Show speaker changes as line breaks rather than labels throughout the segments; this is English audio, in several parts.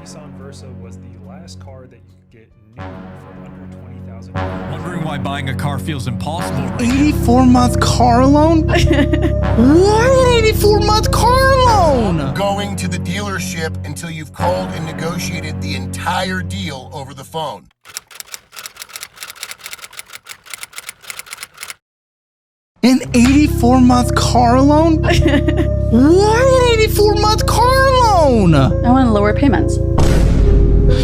Nissan Versa was the last car that you could get new for under 20,000.
Wondering why buying a car feels impossible right
84-month car loan? What? An 84-month car loan?
Going to the dealership until you've called and negotiated the entire deal over the phone.
An 84-month car loan? What? An 84-month car loan?
I want to lower payments.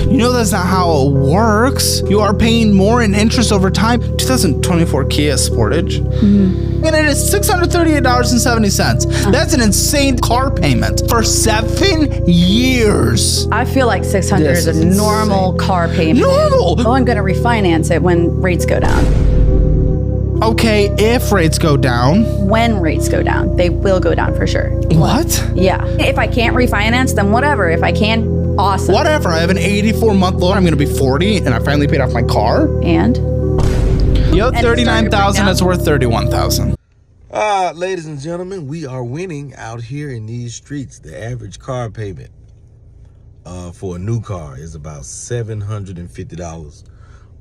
You know that's not how it works. You are paying more in interest over time. 2024 Kia Sportage. And it is $638.70. That's an insane car payment for 7 years.
I feel like 600
This
is a
is
normal
insane.
car payment.
Normal?
Oh, I'm going to refinance it when rates go down.
Okay, if rates go down.
When rates go down, they will go down for sure.
What?
Yeah. If I can't refinance, then whatever. If I can, awesome.
Whatever. I have an 84-month loan. I'm going to be 40, and I finally paid off my car.
And?
Yo,
And it started to break
$39,000.
down?
It's worth $31,000.
Ladies and gentlemen, we are winning out here in these streets. The average car payment for a new car is about $750.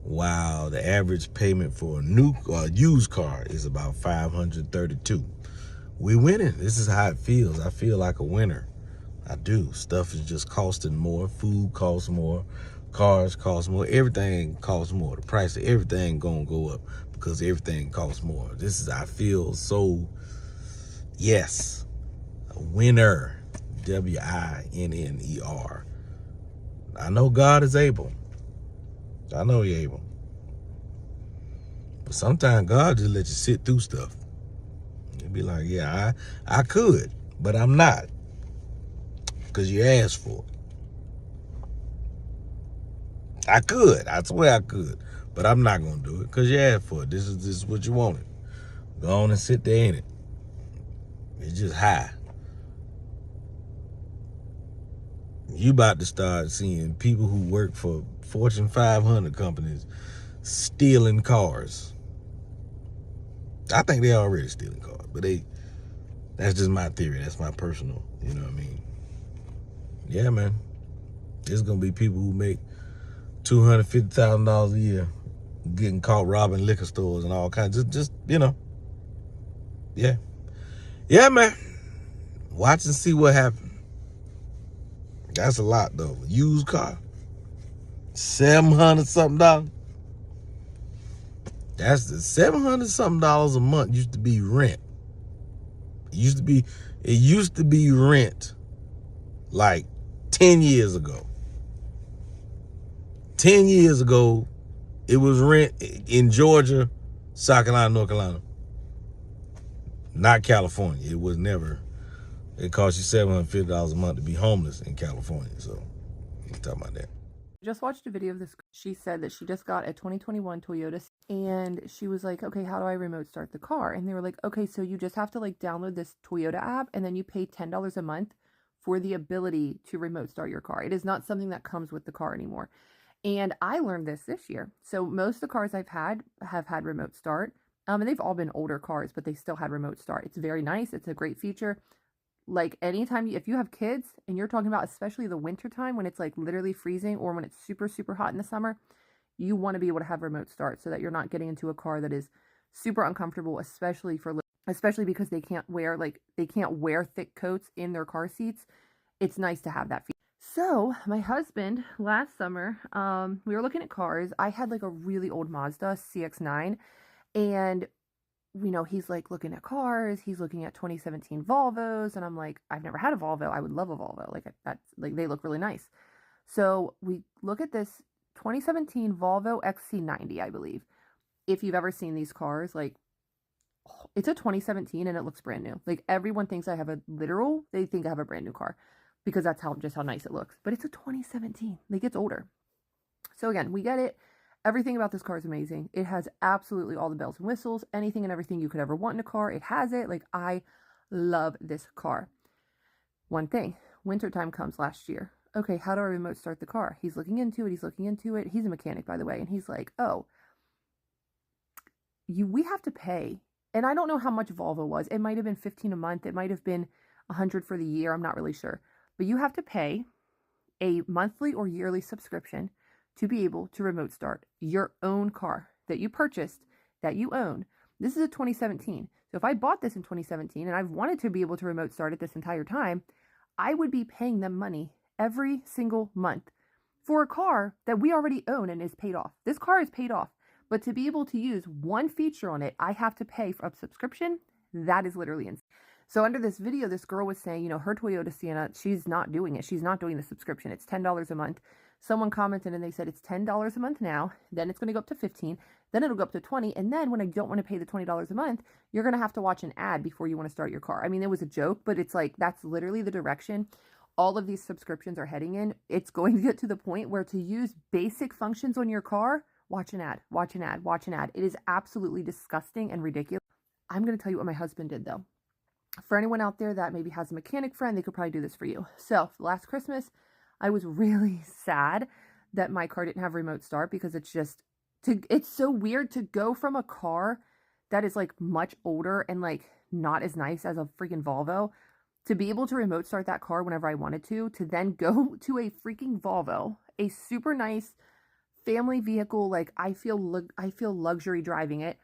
Wow, the average payment for a new used car is about $532. We winning. This is how it feels. I feel like a winner. I do. Stuff is just costing more. Food costs more. Cars cost more. Everything costs more. The price of everything gonna go up because everything costs more. This is, I feel so, yes, a winner. W-I-N-N-E-R. I know God is able. I know He's able. But sometimes God just let you sit through stuff. You'd be like, yeah, I could, but I'm not. Because you asked for it. I could. I swear I could. But I'm not going to do it because you asked for it. This is what you wanted. Go on and sit there in it. It's just high. You about to start seeing people who work for Fortune 500 companies stealing cars. I think they're already stealing cars, but that's just my theory. That's my personal, you know what I mean? Yeah, man. There's going to be people who make $250,000 a year getting caught robbing liquor stores and all kinds. Just you know. Yeah. Yeah, man. Watch and see what happens. That's a lot, though. Used car. $700 something. That's the $700 something a month used to be rent. It used to be rent like 10 years ago. 10 years ago, it was rent in Georgia, South Carolina, North Carolina. Not California. It was never. It cost you $750 a month to be homeless in California. So, you can talk about that.
Just watched a video of this. She said that she just got a 2021 Toyota and she was like, okay, how do I remote start the car? And they were like, okay, so you just have to like download this Toyota app and then you pay $10 a month for the ability to remote start your car. It is not something that comes with the car anymore. And I learned this year. So most of the cars I've had have had remote start. And they've all been older cars, but they still had remote start. It's very nice. It's a great feature. Like anytime, if you have kids and you're talking about, especially the winter time when it's like literally freezing or when it's super, super hot in the summer, you want to be able to have remote start so that you're not getting into a car that is super uncomfortable, especially because they can't wear thick coats in their car seats. It's nice to have that feature. So my husband last summer, we were looking at cars. I had like a really old Mazda CX-9 and you know, he's like looking at cars, he's looking at 2017 Volvos, and I'm like, I've never had a Volvo. I would love a Volvo. Like that's like they look really nice. So we look at this 2017 Volvo XC90, I believe. If you've ever seen these cars, like it's a 2017 and it looks brand new. Like everyone thinks I have they think I have a brand new car because that's how nice it looks. But it's a 2017. Like it's older. So again, we get it. Everything about this car is amazing. It has absolutely all the bells and whistles, anything and everything you could ever want in a car. It has it. Like, I love this car. One thing, wintertime comes last year. Okay, how do I remote start the car? He's looking into it. He's a mechanic, by the way. And he's like, oh, we have to pay. And I don't know how much Volvo was. It might have been $15 a month. It might have been $100 for the year. I'm not really sure. But you have to pay a monthly or yearly subscription to be able to remote start your own car that you purchased, that you own. This is a 2017. So if I bought this in 2017 and I've wanted to be able to remote start it this entire time, I would be paying them money every single month for a car that we already own and is paid off. This car is paid off, but to be able to use one feature on it, I have to pay for a subscription. That is literally insane. So under this video, this girl was saying, you know, her Toyota Sienna, she's not doing it. She's not doing the subscription. It's $10 a month. Someone commented and they said it's $10 a month now, then it's going to go up to 15, then it'll go up to 20, and then when I don't want to pay the $20 a month, you're going to have to watch an ad before you want to start your car. I mean, it was a joke, but it's like, that's literally the direction all of these subscriptions are heading in. It's going to get to the point where to use basic functions on your car, watch an ad, watch an ad, watch an ad. It is absolutely disgusting and ridiculous. I'm going to tell you what my husband did though. For anyone out there that maybe has a mechanic friend, they could probably do this for you. So last Christmas, I was really sad that my car didn't have remote start because it's so weird to go from a car that is like much older and like not as nice as a freaking Volvo to be able to remote start that car whenever I wanted to then go to a freaking Volvo, a super nice family vehicle. Like I feel luxury driving it,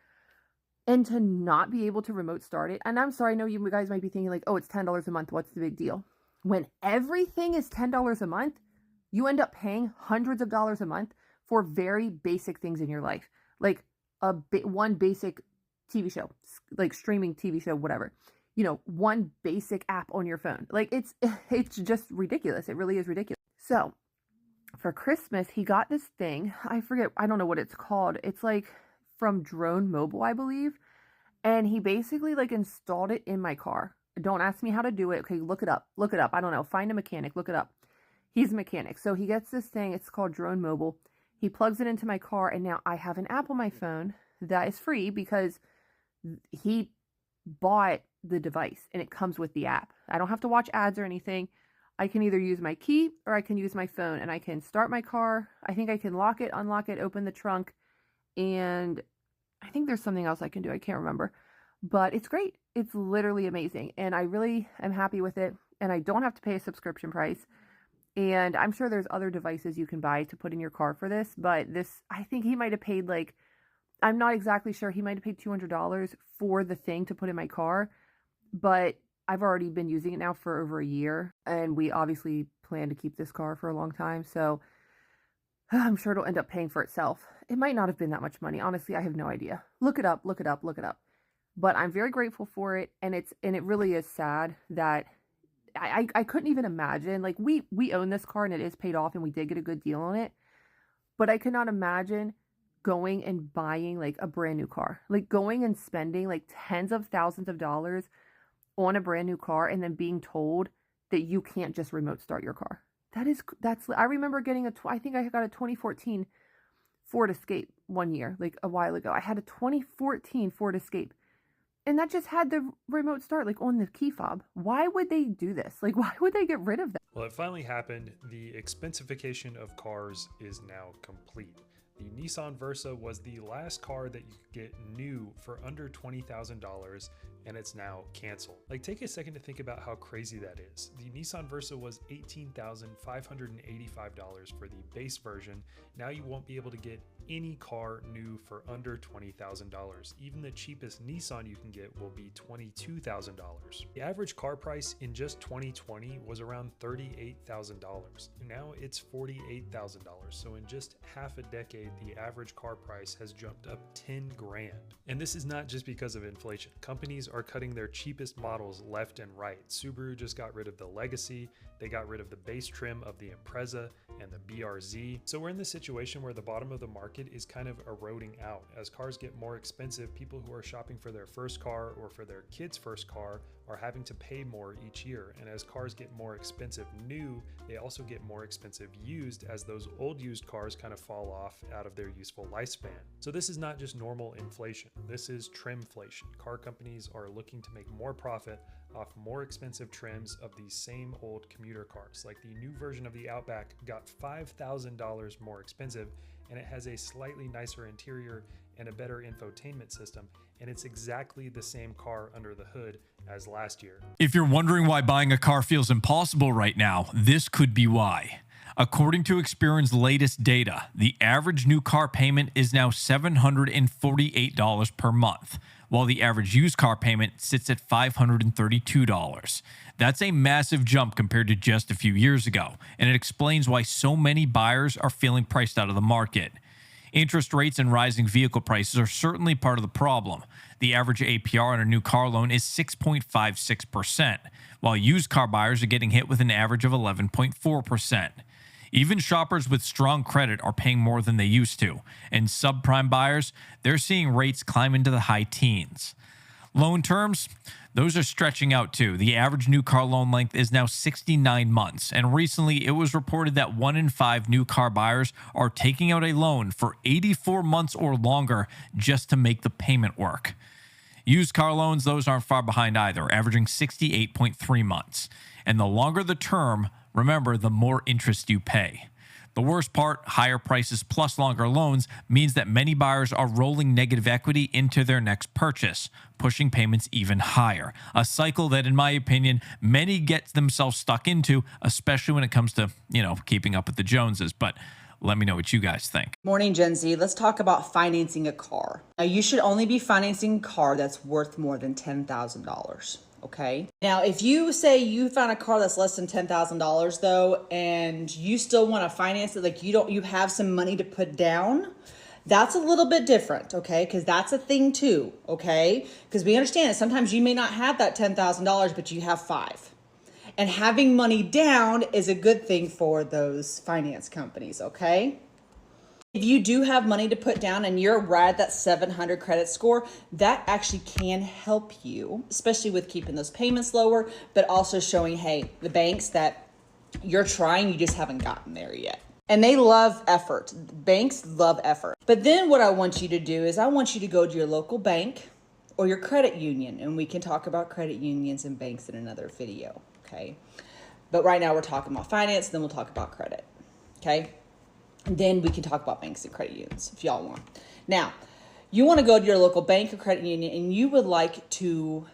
and to not be able to remote start it. And I'm sorry, I know you guys might be thinking like, oh, it's $10 a month. What's the big deal? When everything is $10 a month, you end up paying hundreds of dollars a month for very basic things in your life. Like one basic TV show, like streaming TV show, whatever. You know, one basic app on your phone. Like it's just ridiculous. It really is ridiculous. So for Christmas, he got this thing. I forget, I don't know what it's called. It's like from Drone Mobile, I believe. And he basically like installed it in my car. Don't ask me how to do it. Okay, look it up. Look it up. I don't know. Find a mechanic. Look it up. He's a mechanic. So he gets this thing. It's called Drone Mobile. He plugs it into my car, and now I have an app on my phone that is free because he bought the device and it comes with the app. I don't have to watch ads or anything. I can either use my key or I can use my phone, and I can start my car. I think I can lock it, unlock it, open the trunk, and I think there's something else I can do. I can't remember, but it's great. It's literally amazing. And I really am happy with it. And I don't have to pay a subscription price. And I'm sure there's other devices you can buy to put in your car for this, but this, I think he might have paid like, I'm not exactly sure. He might have paid $200 for the thing to put in my car, but I've already been using it now for over a year, and we obviously plan to keep this car for a long time. So I'm sure it'll end up paying for itself. It might not have been that much money. Honestly, I have no idea. Look it up, look it up, look it up. But I'm very grateful for it. And it really is sad that I couldn't even imagine, like we own this car and it is paid off and we did get a good deal on it. But I could not imagine going and buying like a brand new car, like going and spending like tens of thousands of dollars on a brand new car and then being told that you can't just remote start your car. I remember getting I think I got a 2014 Ford Escape one year, like a while ago. I had a 2014 Ford Escape, and that just had the remote start like on the key fob. Why would they do this? Like, why would they get rid of that?
Well, it finally happened. The expensification of cars is now complete. The Nissan Versa was the last car that you could get new for under $20,000, and it's now canceled. Like, take a second to think about how crazy that is. The Nissan Versa was $18,585 for the base version. Now you won't be able to get any car new for under $20,000. Even the cheapest Nissan you can get will be $22,000. The average car price in just 2020 was around $38,000. Now it's $48,000. So in just half a decade, the average car price has jumped up 10 grand. And this is not just because of inflation. Companies are cutting their cheapest models left and right. Subaru just got rid of the Legacy. They got rid of the base trim of the Impreza and the BRZ. So we're in this situation where the bottom of the market is kind of eroding out. As cars get more expensive, people who are shopping for their first car or for their kid's first car are having to pay more each year. And as cars get more expensive new, they also get more expensive used as those old used cars kind of fall off out of their useful lifespan. So this is not just normal inflation. This is trimflation. Car companies are looking to make more profit off more expensive trims of these same old commuter cars. Like the new version of the Outback got $5,000 more expensive, and it has a slightly nicer interior and a better infotainment system, and it's exactly the same car under the hood as last year.
If you're wondering why buying a car feels impossible right now, this could be why. According to Experian's latest data, the average new car payment is now $748 per month, while the average used car payment sits at $532. That's a massive jump compared to just a few years ago, and it explains why so many buyers are feeling priced out of the market. Interest rates and rising vehicle prices are certainly part of the problem. The average APR on a new car loan is 6.56%, while used car buyers are getting hit with an average of 11.4%. Even shoppers with strong credit are paying more than they used to, and subprime buyers, they're seeing rates climb into the high teens. Loan terms, those are stretching out too. The average new car loan length is now 69 months, and recently it was reported that 1 in 5 new car buyers are taking out a loan for 84 months or longer just to make the payment work. Used car loans, those aren't far behind either, averaging 68.3 months. And the longer the term, remember, the more interest you pay. The worst part, higher prices plus longer loans, means that many buyers are rolling negative equity into their next purchase, pushing payments even higher. A cycle that, in my opinion, many get themselves stuck into, especially when it comes to, keeping up with the Joneses. But let me know what you guys think.
Morning, Gen Z. Let's talk about financing a car. Now, you should only be financing a car that's worth more than $10,000. Okay. Now, if you say you found a car that's less than $10,000 though, and you still want to finance it, like you have some money to put down, that's a little bit different. Okay. Cause that's a thing too. Okay. Cause we understand that sometimes you may not have that $10,000, but you have 5. And having money down is a good thing for those finance companies. Okay. If you do have money to put down and you're right at that 700 credit score, that actually can help you, especially with keeping those payments lower, but also showing, hey, the banks that you're trying, you just haven't gotten there yet. And they love effort. Banks love effort. But then what I want you to do is I want you to go to your local bank or your credit union, and we can talk about credit unions and banks in another video, okay? But right now we're talking about finance, then we'll talk about credit, okay? And then we can talk about banks and credit unions if y'all want. Now, you want to go to your local bank or credit union and you would like to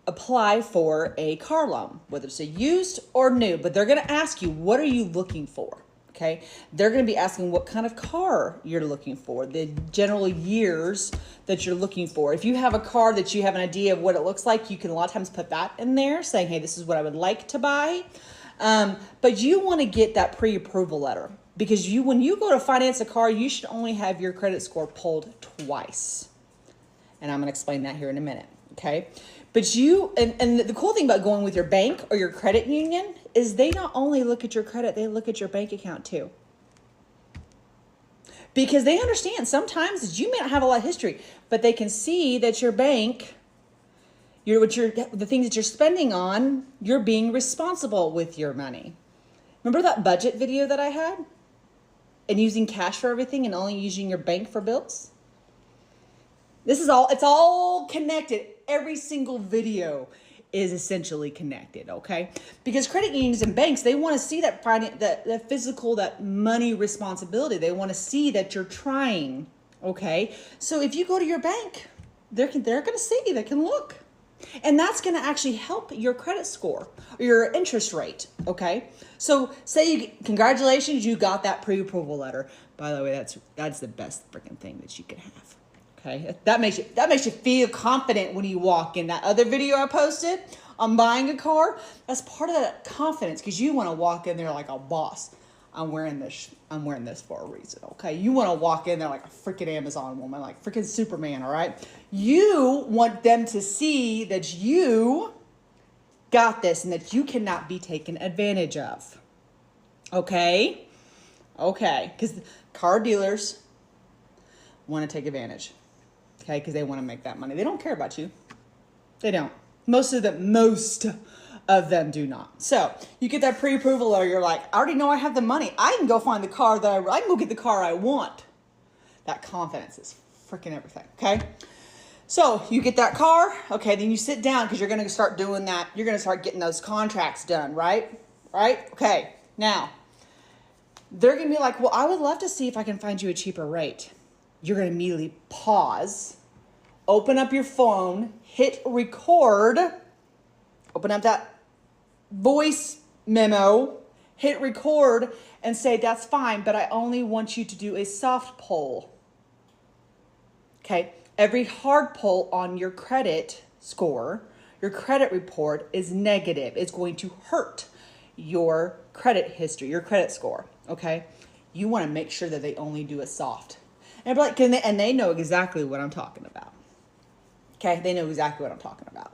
apply for a car loan, whether it's a used or new, but they're going to ask you, what are you looking for? Okay. They're going to be asking what kind of car you're looking for, the general years that you're looking for. If you have a car that you have an idea of what it looks like, you can a lot of times put that in there saying, hey, this is what I would like to buy. But you want to get that pre-approval letter. Because when you go to finance a car, you should only have your credit score pulled twice. And I'm going to explain that here in a minute, okay? But and the cool thing about going with your bank or your credit union is they not only look at your credit, they look at your bank account too. Because they understand sometimes that you may not have a lot of history, but they can see that your bank, the things that you're spending on, you're being responsible with your money. Remember that budget video that I had? And using cash for everything and only using your bank for bills? It's all connected. Every single video is essentially connected, okay? Because credit unions and banks, they want to see that physical, that money responsibility. They want to see that you're trying, okay? So if you go to your bank, they're going to see, they can look. And that's going to actually help your credit score or your interest rate, okay? So congratulations, you got that pre-approval letter. By the way, that's the best freaking thing that you can have, okay? That makes you feel confident when you walk in. That other video I posted on buying a car, that's part of that confidence because you want to walk in there like a boss. I'm wearing this for a reason, okay? You want to walk in there like a freaking Amazon woman, like freaking Superman, all right? You want them to see that you got this and that you cannot be taken advantage of, okay? Okay, because car dealers want to take advantage, okay? Because they want to make that money. They don't care about you. They don't. Most of them do not. So you get that pre-approval letter. You're like, I already know I have the money. I can go find the car I can go get the car I want. That confidence is freaking everything. Okay. So you get that car. Okay. Then you sit down because you're going to start doing that. You're going to start getting those contracts done. Right. Okay. Now they're going to be like, well, I would love to see if I can find you a cheaper rate. you're going to immediately pause, open up your phone, hit record, open up that voice memo, hit record, and say, that's fine, but I only want you to do a soft pull. Okay, every hard pull on your credit score, your credit report is negative. It's going to hurt your credit history, your credit score, okay? You want to make sure that they only do a soft. And, like, and they know exactly what I'm talking about. Okay, they know exactly what I'm talking about.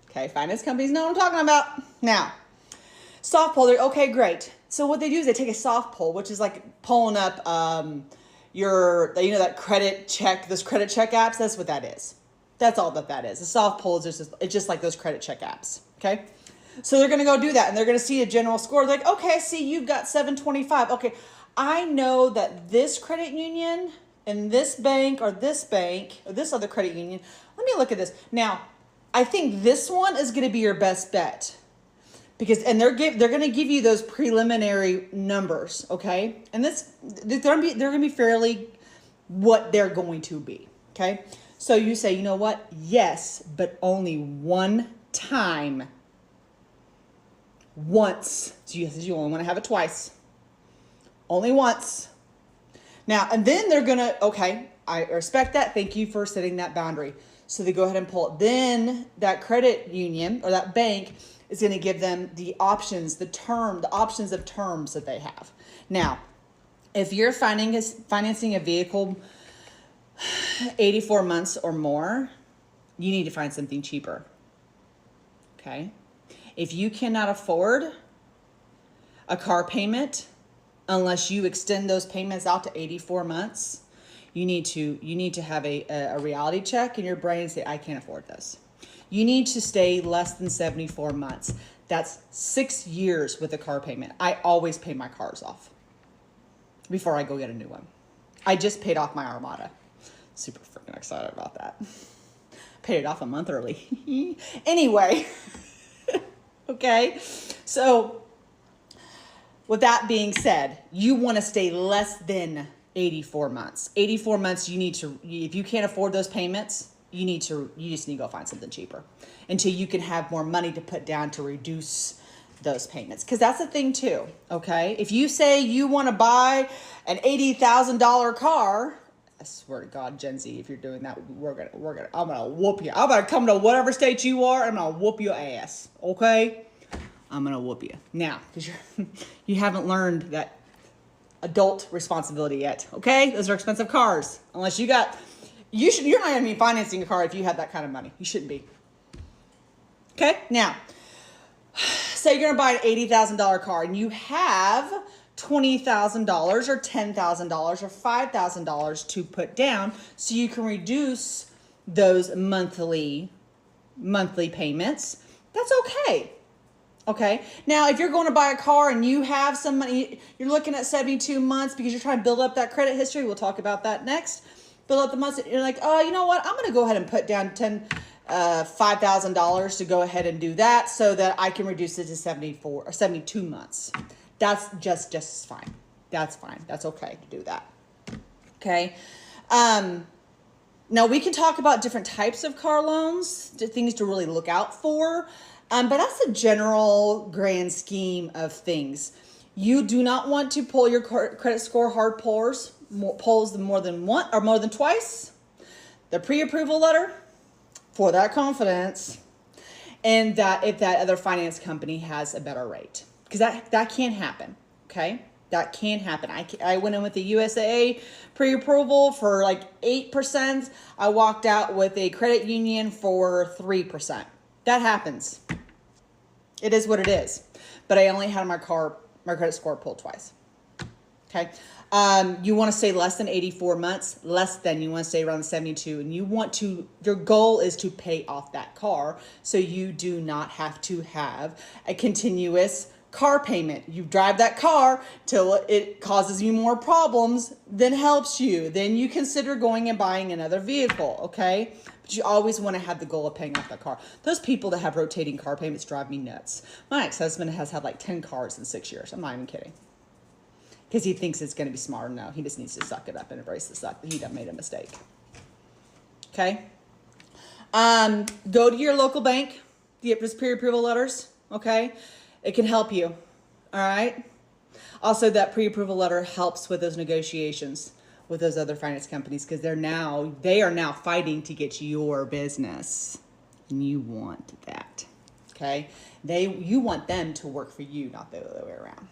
Okay, finance companies know what I'm talking about. Now, soft pull, okay, great. So what they do is they take a soft pull, which is like pulling up your, you know, that credit check, those credit check apps. That's what that is. That's all that is. A soft pull is just like those credit check apps. Okay, so they're gonna go do that, and they're gonna see a general score. They're like, okay, see, you've got 725. Okay, I know that this credit union and this bank or this other credit union. Let me look at this now. I think this one is gonna be your best bet. Because, and they're going to give you those preliminary numbers, okay? And they're going to be fairly what they're going to be, okay? So you say, you know what? Yes, but only one time. Once. So you only want to have it twice. Only once. Now, and then they're going to, okay, I respect that. Thank you for setting that boundary. So they go ahead and pull it. Then that credit union or that bank is going to give them the options, the options of terms that they have. Now, if you're financing a vehicle 84 months or more, you need to find something cheaper. Okay? If you cannot afford a car payment unless you extend those payments out to 84 months, you need to have a reality check in your brain and say, I can't afford this. You need to stay less than 74 months. That's 6 years with a car payment. I always pay my cars off before I go get a new one. I just paid off my Armada. Super freaking excited about that. Paid it off a month early. Anyway, okay. So with that being said, you want to stay less than 84 months. 84 months, you need to, if you can't afford those payments, you just need to go find something cheaper until you can have more money to put down to reduce those payments. Because that's the thing too, okay? If you say you want to buy an $80,000 car, I swear to God, Gen Z, if you're doing that, I'm gonna whoop you. I'm gonna come to whatever state you are, I'm gonna whoop your ass, okay? I'm gonna whoop you. Now, because you haven't learned that adult responsibility yet, okay? Those are expensive cars. Unless you're not going to be financing a car if you have that kind of money. You shouldn't be. Okay, now, say you're going to buy an $80,000 car and you have $20,000 or $10,000 or $5,000 to put down so you can reduce those monthly payments. That's okay. Okay, now if you're going to buy a car and you have some money, you're looking at 72 months because you're trying to build up that credit history. We'll talk about that next. Build up the months. You're like, oh, you know what? I'm going to go ahead and put down $5,000 to go ahead and do that so that I can reduce it to 74 or 72 months. That's just fine. That's fine. That's okay to do that. Okay. Now we can talk about different types of car loans, things to really look out for. But that's the general grand scheme of things. You do not want to pull your credit score hard pulls more than one or more than twice. The pre-approval letter for that confidence, and that if that other finance company has a better rate, because that can happen. Okay, that can happen. I went in with the USAA pre-approval for like 8%. I walked out with a credit union for 3%. That happens. It is what it is. But I only had my credit score pulled twice. Okay. You want to stay less than 84 months, you want to stay around 72, and your goal is to pay off that car so you do not have to have a continuous car payment. You drive that car till it causes you more problems than helps you. Then you consider going and buying another vehicle, okay? But you always want to have the goal of paying off that car. Those people that have rotating car payments drive me nuts. My ex-husband has had like 10 cars in 6 years. I'm not even kidding. because he thinks it's going to be smart. No, he just needs to suck it up and embrace the suck that he done made a mistake. Okay. Go to your local bank, get those pre-approval letters. Okay. It can help you. All right. Also, that pre-approval letter helps with those negotiations with those other finance companies, because they are now fighting to get your business, and you want that. Okay. You want them to work for you, not the other way around.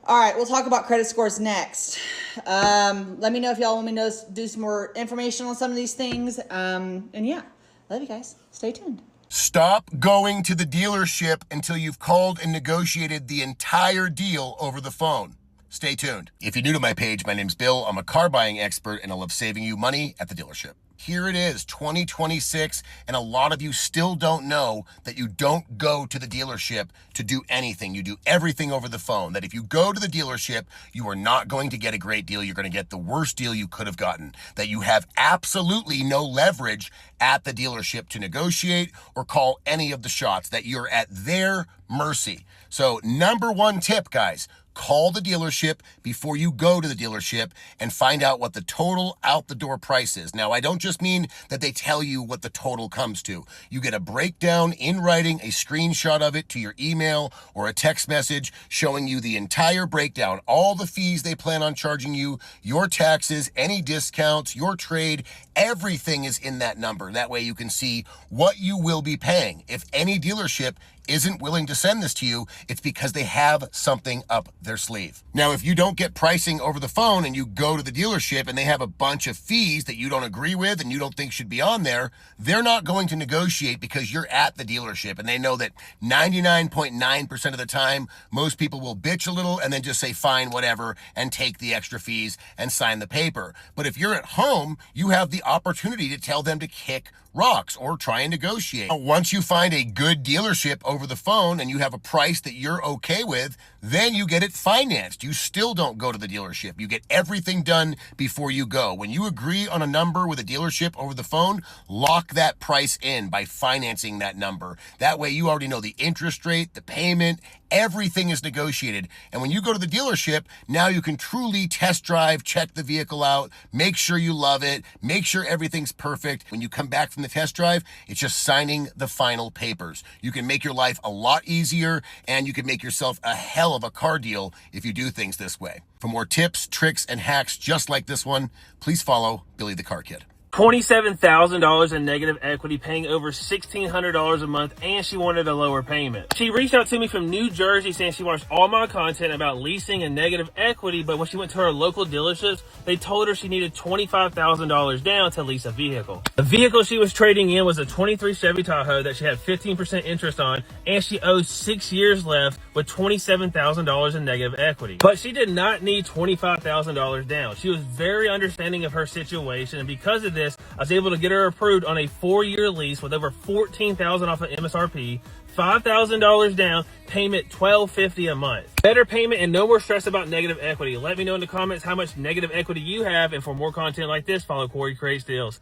All right, we'll talk about credit scores next. Let me know if y'all want me to do some more information on some of these things. And yeah, love you guys. Stay tuned.
Stop going to the dealership until you've called and negotiated the entire deal over the phone. Stay tuned. If you're new to my page, my name's Bill. I'm a car buying expert, and I love saving you money at the dealership. Here it is, 2026, and a lot of you still don't know that you don't go to the dealership to do anything. You do everything over the phone. That if you go to the dealership, you are not going to get a great deal. You're going to get the worst deal you could have gotten. That you have absolutely no leverage at the dealership to negotiate or call any of the shots. That you're at their mercy. So number one tip, guys, call the dealership before you go to the dealership and find out what the total out the door price is. Now, I don't just mean that they tell you what the total comes to. You get a breakdown in writing, a screenshot of it to your email or a text message showing you the entire breakdown, all the fees they plan on charging you, your taxes, any discounts, your trade, everything is in that number. That way you can see what you will be paying. If any dealership isn't willing to send this to you, it's because they have something up their sleeve. Now, if you don't get pricing over the phone and you go to the dealership and they have a bunch of fees that you don't agree with and you don't think should be on there, they're not going to negotiate because you're at the dealership, and they know that 99.9% of the time, most people will bitch a little and then just say, fine, whatever, and take the extra fees and sign the paper. But if you're at home, you have the opportunity to tell them to kick rocks or try and negotiate. Once you find a good dealership over the phone and you have a price that you're okay with, then you get it financed. You still don't go to the dealership. You get everything done before you go. When you agree on a number with a dealership over the phone, lock that price in by financing that number. That way you already know the interest rate, the payment, everything is negotiated. And when you go to the dealership, now you can truly test drive, check the vehicle out, make sure you love it, make sure everything's perfect. When you come back from the test drive, it's just signing the final papers. You can make your life a lot easier, and you can make yourself a hell of a car deal if you do things this way. For more tips, tricks, and hacks just like this one, please follow Billy the Car Kid.
$27,000 in negative equity, paying over $1,600 a month, and she wanted a lower payment. She reached out to me from New Jersey saying she watched all my content about leasing and negative equity, but when she went to her local dealerships, they told her she needed $25,000 down to lease a vehicle. The vehicle she was trading in was a 23 Chevy Tahoe that she had 15% interest on, and she owed 6 years left with $27,000 in negative equity. But she did not need $25,000 down. She was very understanding of her situation, and because of this, I was able to get her approved on a 4-year lease with over $14,000 off of MSRP, $5,000 down, payment $1,250 a month. Better payment and no more stress about negative equity. Let me know in the comments how much negative equity you have, and for more content like this, follow Corey Creates Deals.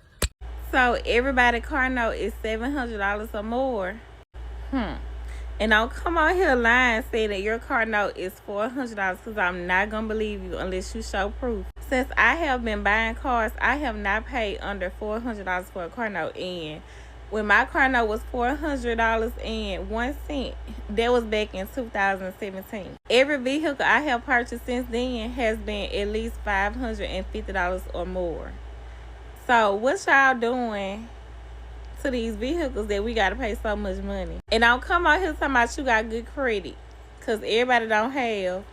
So everybody car note is $700 or more. And don't come out here lying saying that your car note is $400, because I'm not going to believe you unless you show proof. Since I have been buying cars, I have not paid under $400 for a car note. And when my car note was $400.01, that was back in 2017. Every vehicle I have purchased since then has been at least $550 or more. So what y'all doing to these vehicles that we got to pay so much money? And don't come out here talking about you got good credit, because everybody don't have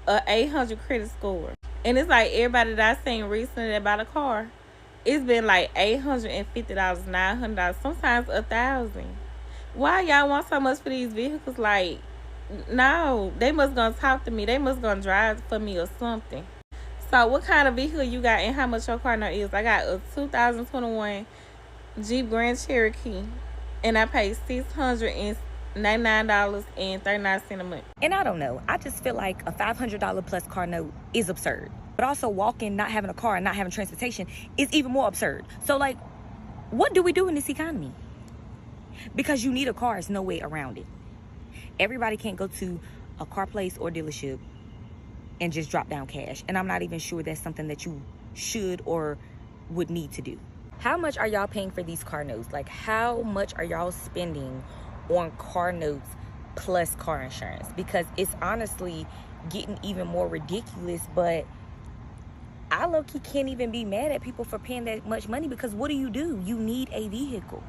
a 800 credit score. And it's like everybody that I seen recently that bought a car, it's been like $850, $900, sometimes $1,000. Why y'all want so much for these vehicles? Like, no, they must gonna talk to me. They must gonna drive for me or something. So what kind of vehicle you got and how much your car note is? I got a 2021 Jeep Grand Cherokee, and I paid $699.39 a month.
And I don't know, I just feel like a $500 plus car note is absurd. But also walking, not having a car and not having transportation is even more absurd. So like, what do we do in this economy? Because you need a car, there's no way around it. Everybody can't go to a car place or dealership and just drop down cash. And I'm not even sure that's something that you should or would need to do. How much are y'all paying for these car notes? Like, how much are y'all spending on car notes plus car insurance? Because it's honestly getting even more ridiculous, but I low-key can't even be mad at people for paying that much money, because what do? You need a vehicle.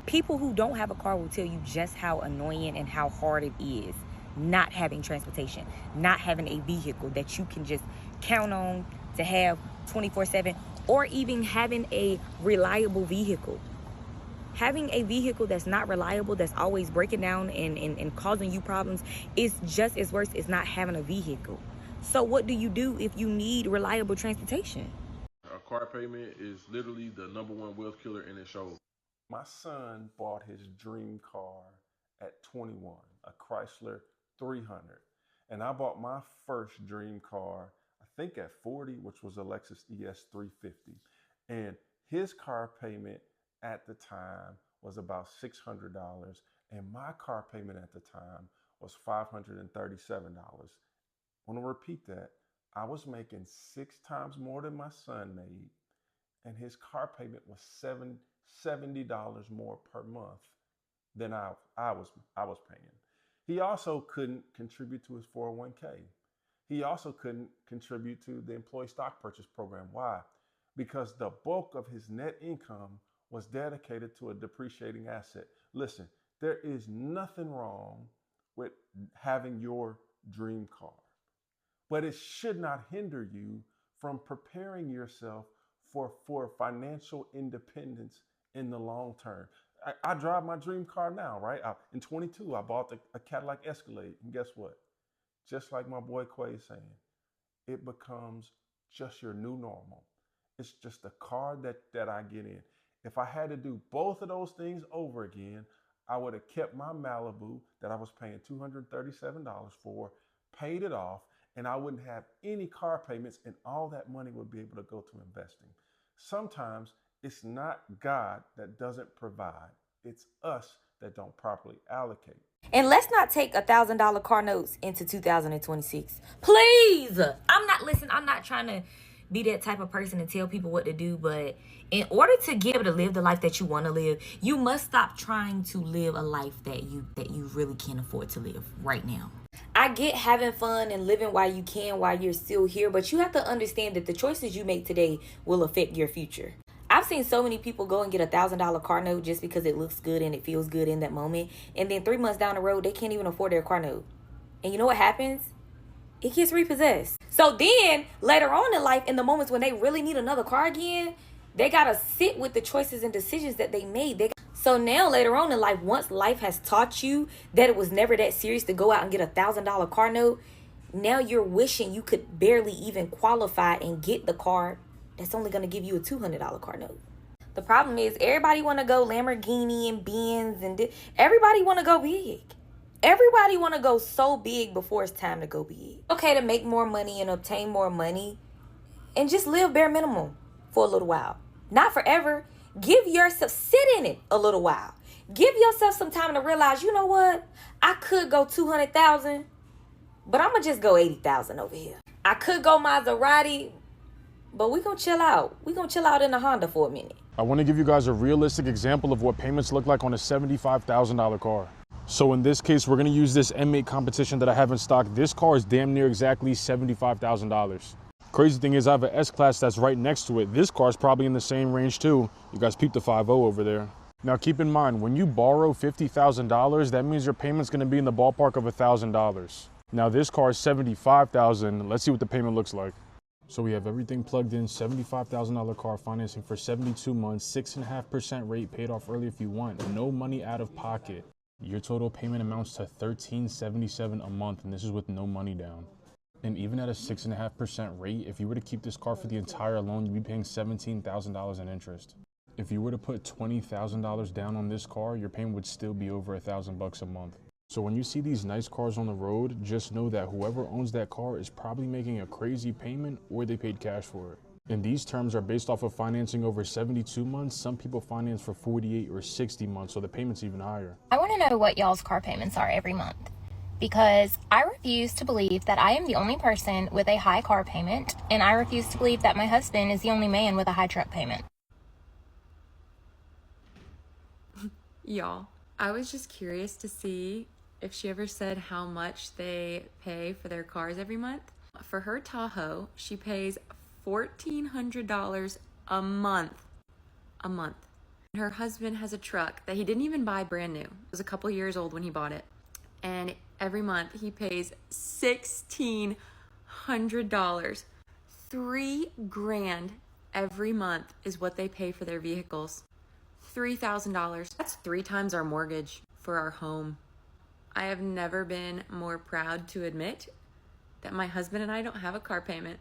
People who don't have a car will tell you just how annoying and how hard it is not having transportation, not having a vehicle that you can just count on to have 24/7, or even having a reliable vehicle. Having a vehicle that's not reliable, that's always breaking down and causing you problems, is just as worse as not having a vehicle. So what do you do if you need reliable transportation?
A car payment is literally the #1 wealth killer, and it shows. My son bought his dream car at 21, a Chrysler 300. And I bought my first dream car, I think at 40, which was a Lexus ES 350. And his car payment at the time was about $600. And my car payment at the time was $537. I want to repeat that. I was making 6 times more than my son made, and his car payment was $70 more per month than I was paying. He also couldn't contribute to his 401k. He also couldn't contribute to the employee stock purchase program. Why? Because the bulk of his net income was dedicated to a depreciating asset. Listen, there is nothing wrong with having your dream car, but it should not hinder you from preparing yourself for financial independence in the long term. I drive my dream car now, right? In 22, I bought a Cadillac Escalade, and guess what? Just like my boy Quay is saying, it becomes just your new normal. It's just a car that I get in. If I had to do both of those things over again, I would have kept my Malibu that I was paying $237 for, paid it off, and I wouldn't have any car payments, and all that money would be able to go to investing. Sometimes it's not God that doesn't provide. It's us that don't properly allocate.
And let's not take $1,000 car notes into 2026. Please. I'm not trying to be that type of person and tell people what to do, but in order to be able to live the life that you want to live, you must stop trying to live a life that you really can't afford to live right now. I get having fun and living while you can, while you're still here, but you have to understand that the choices you make today will affect your future. I've seen so many people go and get $1,000 car note just because it looks good and it feels good in that moment. And then 3 months down the road, they can't even afford their car note. And you know what happens? It gets repossessed. So then later on in life, in the moments when they really need another car again, they got to sit with the choices and decisions that they made. So now later on in life, once life has taught you that it was never that serious to go out and get $1,000 car note, now you're wishing you could barely even qualify and get the car that's only going to give you a $200 car note. The problem is everybody want to go Lamborghini and Benz, and everybody want to go big. Everybody want to go so big before it's time to go big. Okay to make more money and obtain more money and just live bare minimum for a little while. Not forever. Give yourself, sit in it a little while. Give yourself some time to realize, you know what? I could go 200,000, but I'm going to just go 80,000 over here. I could go Maserati, but we're going to chill out. We're going to chill out in the Honda for a minute.
I want to give you guys a realistic example of what payments look like on a $75,000 car. So in this case, we're going to use this M8 competition that I have in stock. This car is damn near exactly $75,000. Crazy thing is I have an S-Class that's right next to it. This car is probably in the same range too. You guys peep the 5.0 over there. Now keep in mind, when you borrow $50,000, that means your payment's going to be in the ballpark of $1,000. Now this car is $75,000. Let's see what the payment looks like. So we have everything plugged in, $75,000 car financing for 72 months, 6.5% rate, paid off early if you want, no money out of pocket. Your total payment amounts to $1,377 a month, and this is with no money down. And even at a 6.5% rate, if you were to keep this car for the entire loan, you'd be paying $17,000 in interest. If you were to put $20,000 down on this car, your payment would still be over $1,000 a month. So when you see these nice cars on the road, just know that whoever owns that car is probably making a crazy payment or they paid cash for it. And these terms are based off of financing over 72 months. Some people finance for 48 or 60 months, so the payment's even higher.
I want to know what y'all's car payments are every month. because I refuse to believe that I am the only person with a high car payment, and I refuse to believe that my husband is the only man with a high truck payment.
Y'all, I was just curious to see if she ever said how much they pay for their cars every month. For her Tahoe, she pays $1,400 a month. A month. Her husband has a truck that he didn't even buy brand new. It was a couple years old when he bought it. And every month he pays $1,600. $3,000 every month is what they pay for their vehicles. $3,000. That's 3 times our mortgage for our home. I have never been more proud to admit that my husband and I don't have a car payment.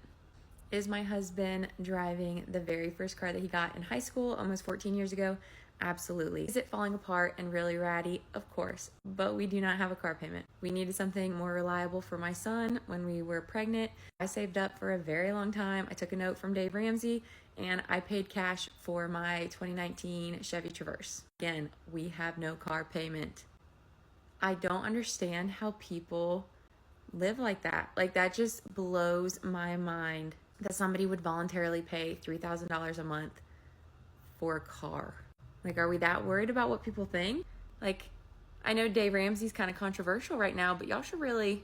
Is my husband driving the very first car that he got in high school almost 14 years ago? Absolutely. Is it falling apart and really ratty? Of course, but we do not have a car payment. We needed something more reliable for my son when we were pregnant. I saved up for a very long time. I took a note from Dave Ramsey and I paid cash for my 2019 Chevy Traverse. Again, we have no car payment. I don't understand how people live like that. Like, that just blows my mind that somebody would voluntarily pay $3,000 a month for a car. Like, are we that worried about what people think? Like, I know Dave Ramsey's kind of controversial right now, but y'all should really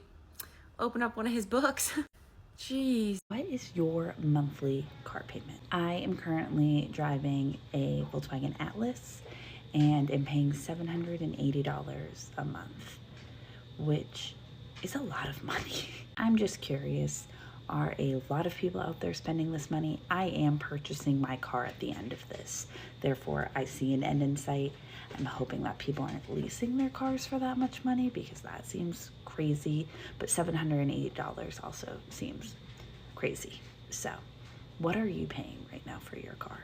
open up one of his books. Jeez.
What is your monthly car payment? I am currently driving a Volkswagen Atlas and am paying $780 a month, which is a lot of money. I'm just curious, are a lot of people out there spending this money? I am purchasing my car at the end of this. Therefore, I see an end in sight. I'm hoping that people aren't leasing their cars for that much money, because that seems crazy. But $780 also seems crazy. So, what are you paying right now for your car?